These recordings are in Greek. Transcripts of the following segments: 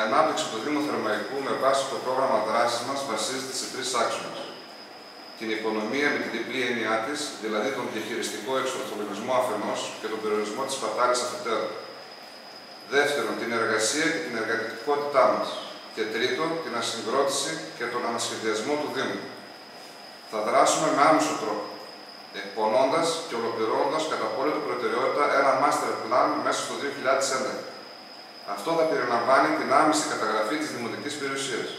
ανάπτυξη του Δήμου Θερμαϊκού με βάση το πρόγραμμα δράσης μας βασίζεται σε 3 άξονες. Την οικονομία με την διπλή έννοιά της, δηλαδή τον διαχειριστικό εξορθολογισμό αφενός και τον περιορισμό της σπατάλης αφετέρου. Δεύτερον, την εργασία και την εργατικότητά μας. Και τρίτον, την ασυγκρότηση και τον ανασχεδιασμό του Δήμου. Θα δράσουμε με άμεσο τρόπο, εκπονώντας και ολοκληρώνοντας κατά απόλυτη προτεραιότητα ένα master plan μέσα στο 2011. Αυτό θα περιλαμβάνει την άμεση καταγραφή της δημοτικής περιουσίας,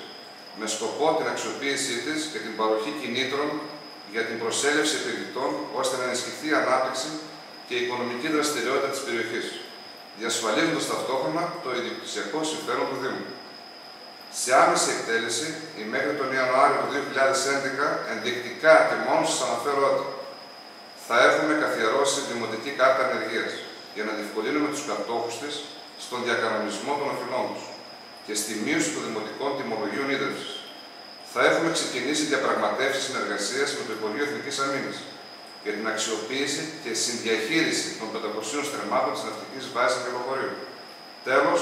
με σκοπό την αξιοποίησή της και την παροχή κινήτρων για την προσέλευση επενδυτών, ώστε να ενισχυθεί η ανάπτυξη και η οικονομική δραστηριότητα της περιοχής, διασφαλίζοντας ταυτόχρονα το ιδιοκτησιακό συμφέρον του Δήμου. Σε άμεση εκτέλεση, ή μέχρι τον Ιανουάριο του 2011, ενδεικτικά και μόνο σας αναφέρω ότι θα έχουμε καθιερώσει δημοτική κάρτα ανεργίας για να διευκολύνουμε τους κατόχους της στον διακανονισμό των οφειλών τους και στη μείωση των δημοτικών τιμολογίων ίδρυυσης. Θα έχουμε ξεκινήσει διαπραγματεύσεις συνεργασίας με το Υπουργείο Εθνικής Αμήνης για την αξιοποίηση και συνδιαχείριση των 500 στρεμμάτων της ναυτικής βάσης Γελοχωρίου. Τέλος,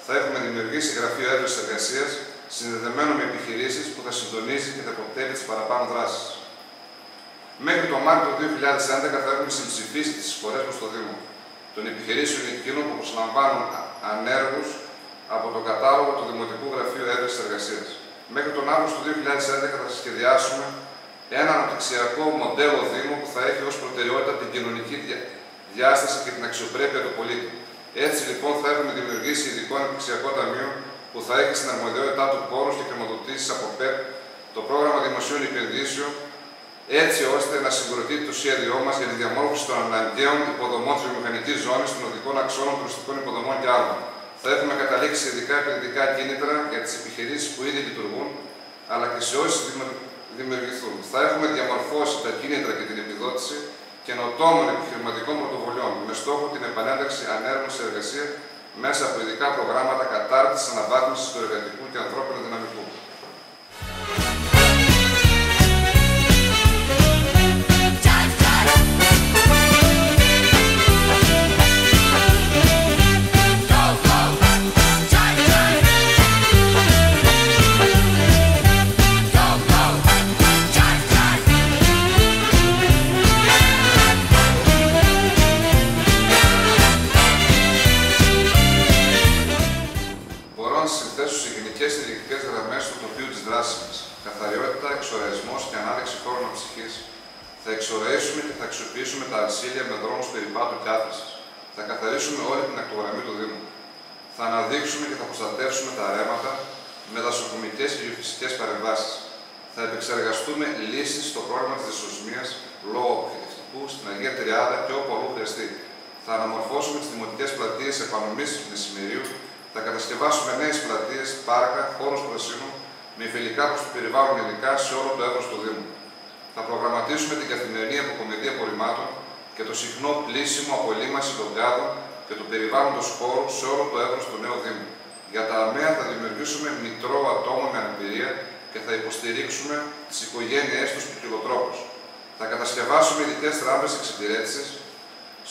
θα έχουμε δημιουργήσει γραφείο έβρεσης εργασίας συνδεδεμένο με επιχειρήσεις που θα συντονίζει και θα υποπτεύει τις παραπάνω δράσεις. Μέχρι τον Μάρτιο του 2011 θα έχουμε συμψηφίσει τις εισφορές μας στο Δήμο των επιχειρήσεων εκείνων που προσλαμβάνουν ανέργους από τον κατάλογο του Δημοτικού Γραφείου Έβρεσης Εργασίας. Μέχρι τον Αύγουστο του 2011 θα σχεδιάσουμε ένα αναπτυξιακό μοντέλο Δήμου που θα έχει ως προτεραιότητα την κοινωνική διάσταση και την αξιοπρέπεια του πολίτη. Έτσι λοιπόν θα έχουμε δημιουργήσει ειδικό αναπτυξιακό ταμείο που θα έχει στην αρμοδιότητά του πόρους και χρηματοδοτήσεις από ΠΕΠ, το πρόγραμμα δημοσίων επενδύσεων, έτσι ώστε να συγκροτεί το σχέδιό μας για τη διαμόρφωση των αναγκαίων υποδομών της βιομηχανικής ζώνης, των οδικών αξώνων, τουριστικών υποδομών και άλλων. Θα έχουμε καταλήξει ειδικά επενδυτικά κίνητρα για τις επιχειρήσεις που ήδη λειτουργούν, αλλά και σε όσες δημιουργηθούν. Θα έχουμε διαμορφώσει τα κίνητρα και την επιδότηση καινοτόμων επιχειρηματικών πρωτοβουλειών με στόχο την επανένταξη ανέργων σε εργασία μέσα από ειδικά προγράμματα κατάρτισης αναβάθμισης του εργατικού και ανθρώπινου δυναμικού. Καθαριότητα, εξοραϊσμός και ανάδειξη χώρων ψυχής. Θα εξοραϊσουμε και θα αξιοποιήσουμε τα ασύλια με δρόμους περιπάτου και άθλησης. Θα καθαρίσουμε όλη την ακτογραμμή του Δήμου. Θα αναδείξουμε και θα προστατεύσουμε τα ρέματα με δασοκομικές και γεωφυσικές παρεμβάσεις. Θα επεξεργαστούμε λύσεις στο πρόβλημα της δυσοσμίας λόγω αποχαιρετικού στην Αγία Τριάδα και όπου αλλού χρειαστεί. Θα αναμορφώσουμε τις δημοτικές πλατείες επανομής του μεσημερίου. Θα κατασκευάσουμε νέες πλατείες, πάρκα, χώρους πρασίνου με φιλικά προς το περιβάλλον υλικά σε όλο το έδρος του Δήμου. Θα προγραμματίσουμε την καθημερινή αποκομιδή απορριμμάτων και το συχνό πλήσιμο απολύμαση των κάδων και του περιβάλλοντος χώρου σε όλο το έδρος του νέου Δήμου. Για τα ΑΜΕΑ θα δημιουργήσουμε μητρό ατόμων με αναπηρία και θα υποστηρίξουμε τις οικογένειές τους ποικιλοτρόπως. Θα κατασκευάσουμε ειδικές ράμπες εξυπηρέτησης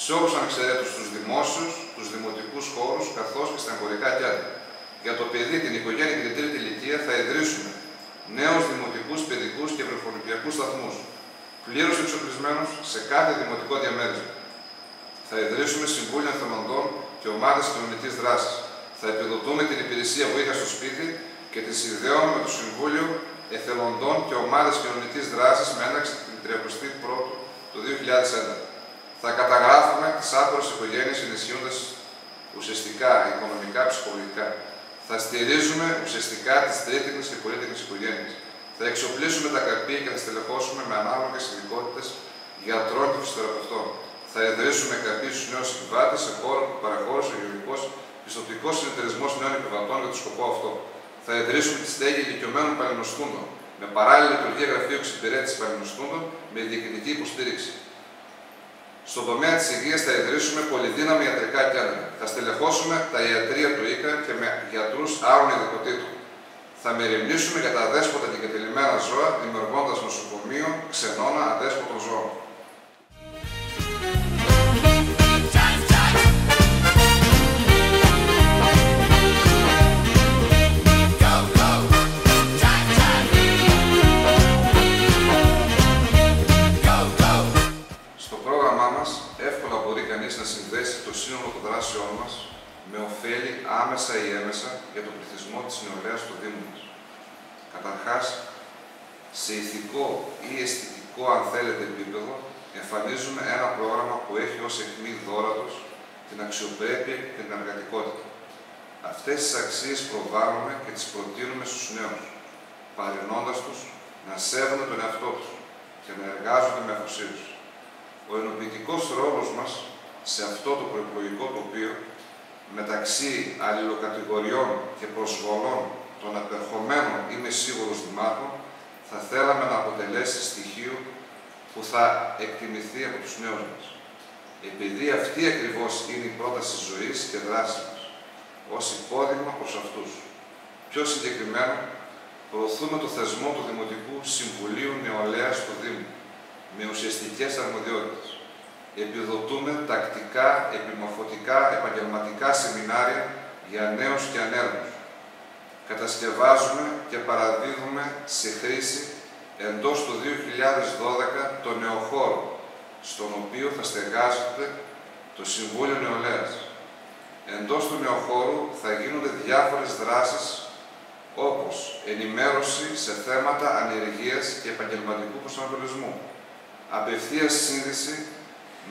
σε όλους ανεξαιρέτως τους δημόσιους, τους δημοτικούς χώρους καθώς και στα εμπορικά κέντρα. Για το παιδί, την οικογένεια και την τρίτη ηλικία θα ιδρύσουμε νέους δημοτικούς, παιδικούς και βρεφονιπιακούς σταθμούς, πλήρως εξοπλισμένους σε κάθε δημοτικό διαμέρισμα. Θα ιδρύσουμε συμβούλια εθελοντών και ομάδες κοινωνικής δράσης. Θα επιδοτούμε την υπηρεσία βοήθεια στο σπίτι και τη συνδέουμε με το Συμβούλιο Εθελοντών και Ομάδες Κοινωνικής Δράσης με έναρξη την 31η του 2011. Θα καταγράφουμε τις άπειρες οικογένειες ενισχύοντας ουσιαστικά, οικονομικά, ψυχολογικά. Θα στηρίζουμε ουσιαστικά τις τρίτεκνες και πολύτεκνες οικογένειες. Θα εξοπλίσουμε τα καπία και θα στελεχώσουμε με ανάλογες ειδικότητες γιατρών και φυσιοθεραπευτών. Θα ιδρύσουμε καπί στους νέους επιβάτες σε χώρο που παραχώρησε ο Γεωργικός Πιστωτικός Συνεταιρισμός Νέων Επιβατών για τον σκοπό αυτό. Θα ιδρύσουμε τη στέγη ηλικιωμένων παλαινοστούντων με παράλληλη λειτουργία γραφείου εξυπηρέτησης παλαινοστούντων με διοικητική υποστήριξη. Στον τομέα της υγείας θα ιδρύσουμε πολυδύναμη ιατρικά κέντρα. Θα στελεχώσουμε τα ιατρεία του ΙΚΑ και με γιατρούς άλλων ειδικοτήτων. Θα μεριμνήσουμε για τα αδέσποτα και εγκατελειμμένα ζώα, δημιουργώντας νοσοκομείο ξενώνα αδέσποτων ζώων. εμείς να συνδέσει το σύνολο των δράσεών μας με ωφέλη άμεσα ή έμεσα για τον πληθυσμό της νεολαίας του Δήμου μας. Καταρχάς, σε ηθικό ή αισθητικό, αν θέλετε, επίπεδο, εμφανίζουμε ένα πρόγραμμα που έχει ως αιχμή δώρατος την αξιοπρέπεια και την εργατικότητα. Αυτές τις αξίες προβάλλουμε και τις προτείνουμε στους νέους, παρενώντας τους να σέβονται τον εαυτό τους και να εργάζονται με αφοσίωση. Ο ενοποιητικός ρόλος μας σε αυτό το προεκλογικό τοπίο, μεταξύ αλληλοκατηγοριών και προσβολών των απερχομένων, είμαι σίγουρος, δημάρχων, θα θέλαμε να αποτελέσει στοιχείο που θα εκτιμηθεί από τους νέους μας. Επειδή αυτή ακριβώς είναι η πρόταση ζωής και δράσης μας, ως υπόδειγμα προς αυτούς. Πιο συγκεκριμένα, προωθούμε το θεσμό του Δημοτικού Συμβουλίου Νεολαίας του Δήμου, με ουσιαστικές αρμοδιότητες. Επιδοτούμε τακτικά, επιμορφωτικά, επαγγελματικά σεμινάρια για νέους και ανέργους. Κατασκευάζουμε και παραδίδουμε σε χρήση εντός του 2012 το νεοχώρο, στον οποίο θα στεγάζεται το Συμβούλιο Νεολαίας. Εντός του νεοχώρου θα γίνονται διάφορες δράσεις, όπως ενημέρωση σε θέματα ανεργίας και επαγγελματικού προσανατολισμού, απευθείας σύνδεση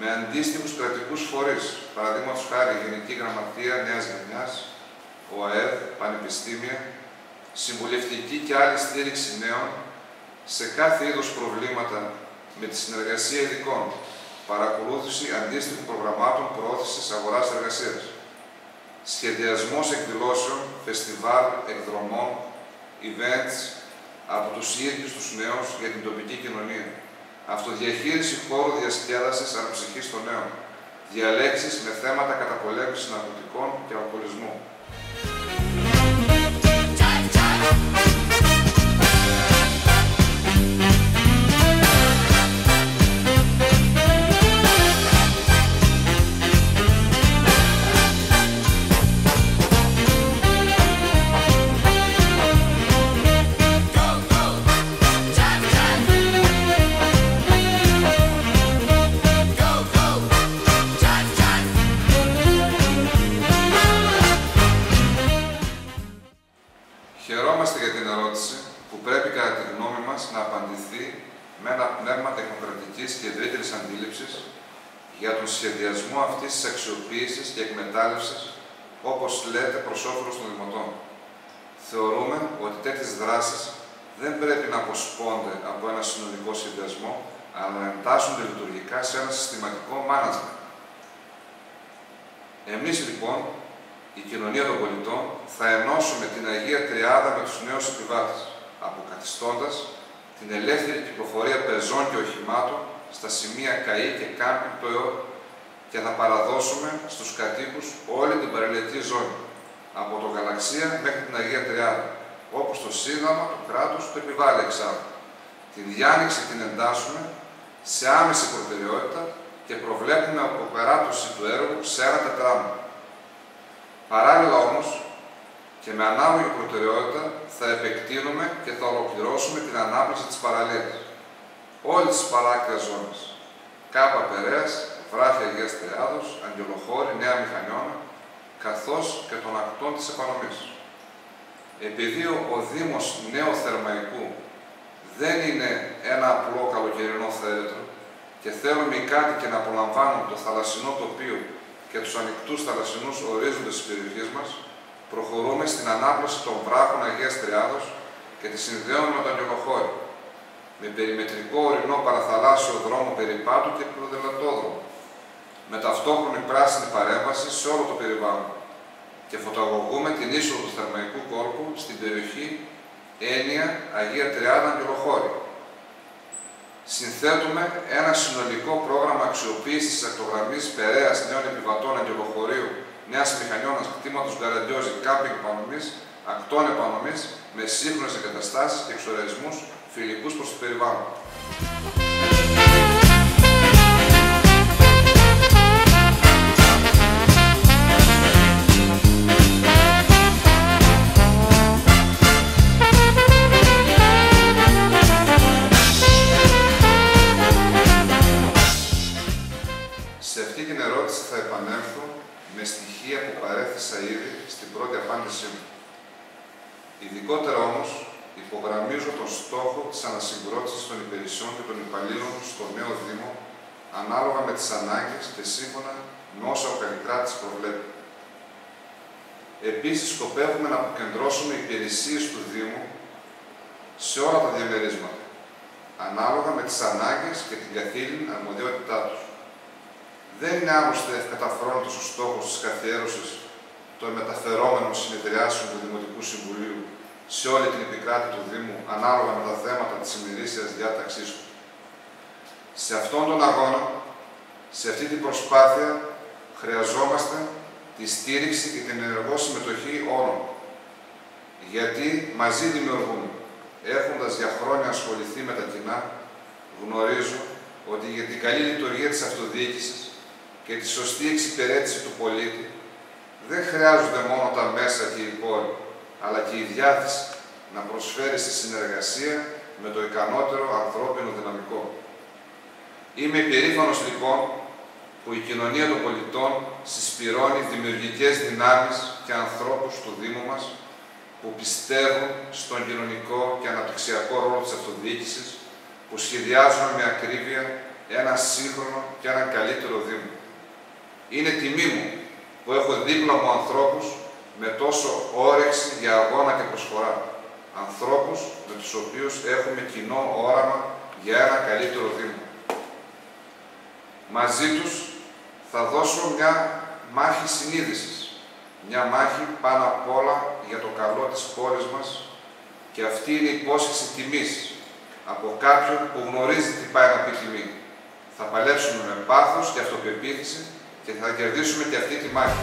με αντίστοιχους κρατικούς φορείς, παραδείγματος χάρη Γενική Γραμματεία Νέας Γενιάς, ΟΑΕΔ, πανεπιστήμια, συμβουλευτική και άλλη στήριξη νέων σε κάθε είδος προβλήματα με τη συνεργασία ειδικών, παρακολούθηση αντίστοιχων προγραμμάτων προώθησης αγοράς εργασίας, σχεδιασμός εκδηλώσεων, φεστιβάλ, εκδρομών, events από τους ίδιους τους νέους για την τοπική κοινωνία, αυτοδιαχείριση χώρου διασκέδασης αναψυχής των νέων, διαλέξεις με θέματα καταπολέμησης ναρκωτικών και αλκοολισμού. Χαιρόμαστε για την ερώτηση που πρέπει κατά τη γνώμη μας να απαντηθεί με ένα πνεύμα τεχνοκρατικής και ευρύτερης αντίληψης για τον σχεδιασμό αυτής της αξιοποίησης και εκμετάλλευσης, όπως λέτε, προς όφελος των δημοτών. Θεωρούμε ότι τέτοιες δράσεις δεν πρέπει να αποσπώνται από ένα συνολικό σχεδιασμό, αλλά να εντάσσονται λειτουργικά σε ένα συστηματικό management. Εμείς λοιπόν, η κοινωνία των πολιτών, θα ενώσουμε την Αγία Τριάδα με τους νέους επιβάτες, αποκαθιστώντας την ελεύθερη κυκλοφορία πεζών και οχημάτων στα σημεία ΚΑΗ και κάμπινγκ του ΕΟΤ και θα παραδώσουμε στους κατοίκους όλη την παραλιακή ζώνη, από το Γαλαξία μέχρι την Αγία Τριάδα, όπως το Σύνταγμα του κράτους το επιβάλλει εξάλλου. Την διάνοιξη την εντάσσουμε σε άμεση προτεραιότητα και προβλέπουμε αποπεράτωση του έργου σε ένα τετράμινο. Παράλληλα όμως, και με ανάλογη προτεραιότητα, θα επεκτείνουμε και θα ολοκληρώσουμε την ανάπτυξη της παραλίας. Όλες τις παράκτιες ζώνες, Κάπα Περαίας, Βράχια Αγίας Τριάδος, Αγγελοχώρη, Νέα Μηχανιώνα, καθώς και των ακτών της επανομής. Επειδή ο Δήμος Νέου Θερμαϊκού δεν είναι ένα απλό καλοκαιρινό θέρετρο και θέλουμε οι κάτοικοι να απολαμβάνουν το θαλασσινό τοπίο και τους ανοιχτούς θαλασσινούς ορίζοντες της περιοχής μας, προχωρούμε στην ανάπλαση των βράχων Αγίας Τριάδος και τη συνδέουμε με τον Αγγελοχώρη, με περιμετρικό ορεινό παραθαλάσσιο δρόμο περιπάτου και ποδηλατόδρομο, με ταυτόχρονη πράσινη παρέμβαση σε όλο το περιβάλλον και φωταγωγούμε την είσοδο του Θερμαϊκού κόλπου στην περιοχή Έννοια Αγία Τριάδα Αγγελοχώρη. Συνθέτουμε ένα συνολικό πρόγραμμα αξιοποίησης της ακτογραμμής Περαίας Νέων Επιβατών Αγγελοχωρίου Νέας Μηχανιώνας κτήματος Γκαραντιόζη κάμπινγκ επανομής, ακτών επανομής με σύγχρονες εγκαταστάσεις και εξοραϊσμούς φιλικούς προς το περιβάλλον. Σε αυτή την ερώτηση θα επανέλθω με στοιχεία που παρέθεσα ήδη στην πρώτη απάντησή μου. Ειδικότερα όμως, υπογραμμίζω τον στόχο της ανασυγκρότησης των υπηρεσιών και των υπαλλήλων στο νέο Δήμο, ανάλογα με τις ανάγκες και σύμφωνα με όσα ο Καλλικράτης προβλέπει. Επίσης, σκοπεύουμε να αποκεντρώσουμε υπηρεσίες του Δήμου σε όλα τα διαμερίσματα, ανάλογα με τις ανάγκες και την καθήλυν αρμοδιότητά τους. Δεν είναι άλλωστε ευκαταφρόνητος ο στόχος της καθιέρωσης των μεταφερόμενων συνεδριάσεων του Δημοτικού Συμβουλίου σε όλη την επικράτεια του Δήμου, ανάλογα με τα θέματα της ημερήσιας διάταξής του. Σε αυτόν τον αγώνα, σε αυτή την προσπάθεια, χρειαζόμαστε τη στήριξη και την ενεργό συμμετοχή όλων. Γιατί μαζί δημιουργούμε. Έχοντας για χρόνια ασχοληθεί με τα κοινά, γνωρίζω ότι για την καλή λειτουργία της αυτοδιοίκησης και τη σωστή εξυπηρέτηση του πολίτη δεν χρειάζονται μόνο τα μέσα και οι πόροι, αλλά και η διάθεση να προσφέρει στη συνεργασία με το ικανότερο ανθρώπινο δυναμικό. Είμαι υπερήφανος λοιπόν που η κοινωνία των πολιτών συσπυρώνει δημιουργικές δυνάμεις και ανθρώπους του Δήμου μας που πιστεύουν στον κοινωνικό και αναπτυξιακό ρόλο της αυτοδιοίκησης, που σχεδιάζουν με ακρίβεια ένα σύγχρονο και έναν καλύτερο Δήμο. Είναι τιμή μου που έχω δίπλα μου ανθρώπους με τόσο όρεξη για αγώνα και προσφορά. Ανθρώπους με τους οποίους έχουμε κοινό όραμα για ένα καλύτερο Δήμο. Μαζί τους θα δώσω μια μάχη συνείδησης. Μια μάχη πάνω απ' όλα για το καλό της πόλης μας και αυτή είναι η υπόσχεση τιμής από κάποιον που γνωρίζει τι πάει να πει τιμή. Θα παλέψουμε με πάθος και αυτοπεποίθηση και θα κερδίσουμε και αυτή τη μάχη.